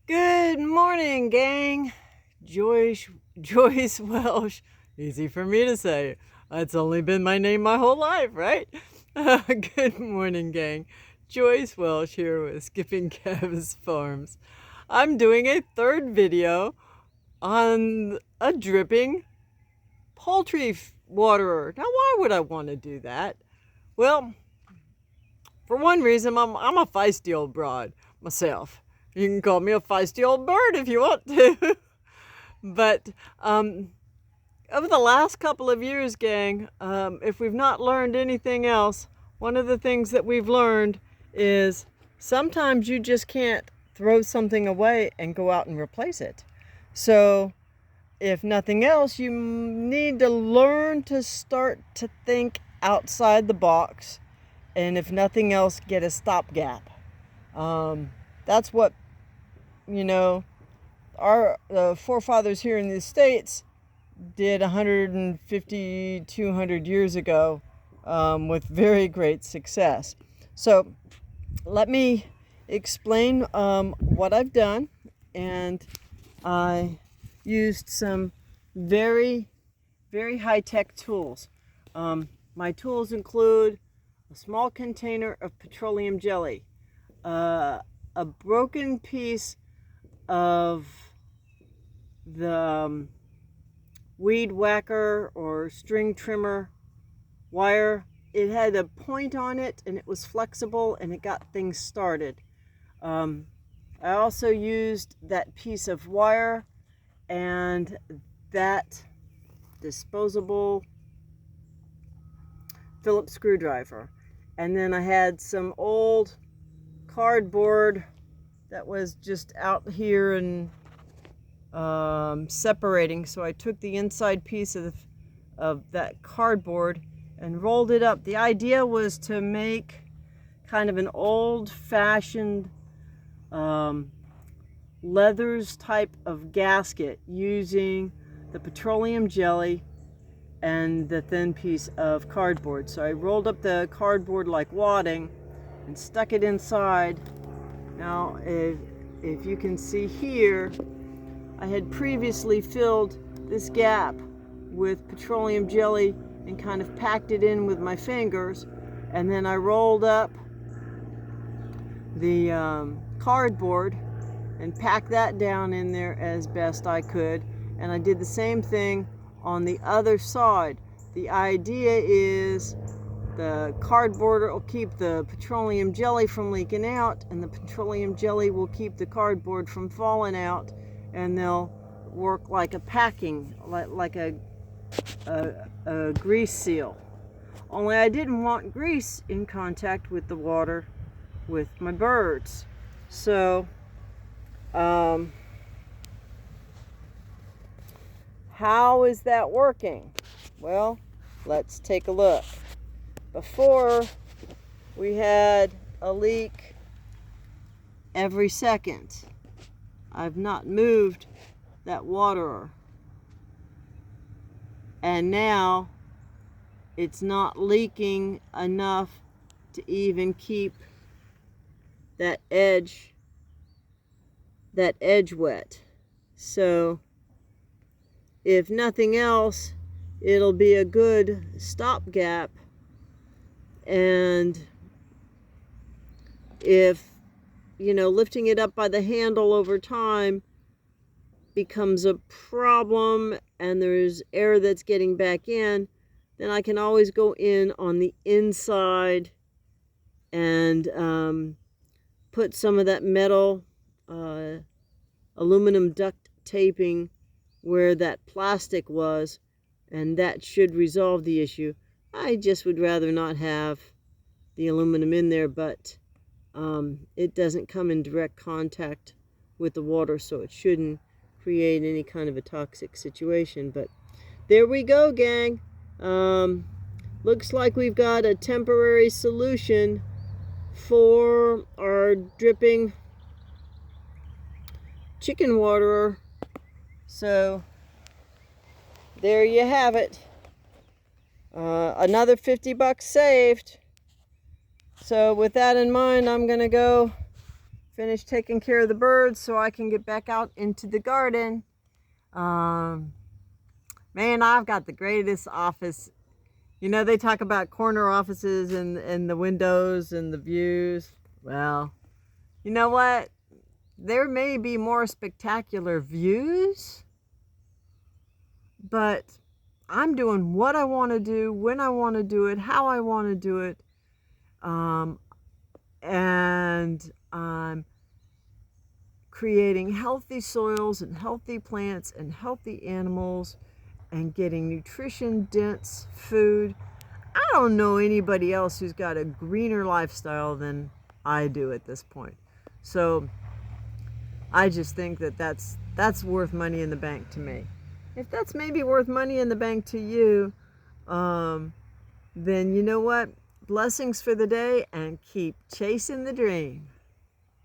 Good morning, gang. Joyce Welsh. Easy for me to say. It's only been my name my whole life, right? Good morning, gang. Joyce Welsh here with Skipping Kev's Farms. I'm doing a third video on a dripping poultry waterer. Now, why would I want to do that? Well, for one reason, I'm a feisty old broad myself. You can call me a feisty old bird if you want to. But over the last couple of years, gang, if we've not learned anything else, one of the things that we've learned is sometimes you just can't throw something away and go out and replace it. So if nothing else, you need to learn to start to think outside the box. And if nothing else, get a stopgap. That's what, our forefathers here in the States did 150, 200 years ago with very great success. So let me explain what I've done. And I used some very, very high-tech tools. My tools include a small container of petroleum jelly, a broken piece of the weed whacker or string trimmer wire. It had a point on it and it was flexible and it got things started. I also used that piece of wire and that disposable Phillips screwdriver. And then I had some old cardboard that was just out here and separating. So I took the inside piece of that cardboard and rolled it up. The idea was to make kind of an old-fashioned leathers type of gasket using the petroleum jelly and the thin piece of cardboard. So I rolled up the cardboard like wadding and stuck it inside. Now, if you can see here, I had previously filled this gap with petroleum jelly and kind of packed it in with my fingers, and then I rolled up the cardboard and packed that down in there as best I could. And I did the same thing on the other side. The idea is the cardboard will keep the petroleum jelly from leaking out, and the petroleum jelly will keep the cardboard from falling out, and they'll work like a packing, like a grease seal. Only I didn't want grease in contact with the water with my birds. So how is that working? Well, let's take a look. Before, we had a leak every second. I've not moved that waterer. And now it's not leaking enough to even keep that edge wet. So if nothing else, it'll be a good stopgap. And if, lifting it up by the handle over time becomes a problem and there's air that's getting back in, then I can always go in on the inside and put some of that metal aluminum duct taping where that plastic was, and that should resolve the issue. I just would rather not have the aluminum in there, but it doesn't come in direct contact with the water, so it shouldn't create any kind of a toxic situation. But there we go, gang. Looks like we've got a temporary solution for our dripping chicken waterer. So there you have it. Another $50 saved. So with that in mind, I'm gonna go finish taking care of the birds so I can get back out into the garden. Man, I've got the greatest office. You know, they talk about corner offices and the windows and the views. Well, you know what? There may be more spectacular views, but I'm doing what I want to do, when I want to do it, how I want to do it. And I'm creating healthy soils and healthy plants and healthy animals and getting nutrition-dense food. I don't know anybody else who's got a greener lifestyle than I do at this point. So I just think that that's worth money in the bank to me. If that's maybe worth money in the bank to you, then you know what? Blessings for the day and keep chasing the dream.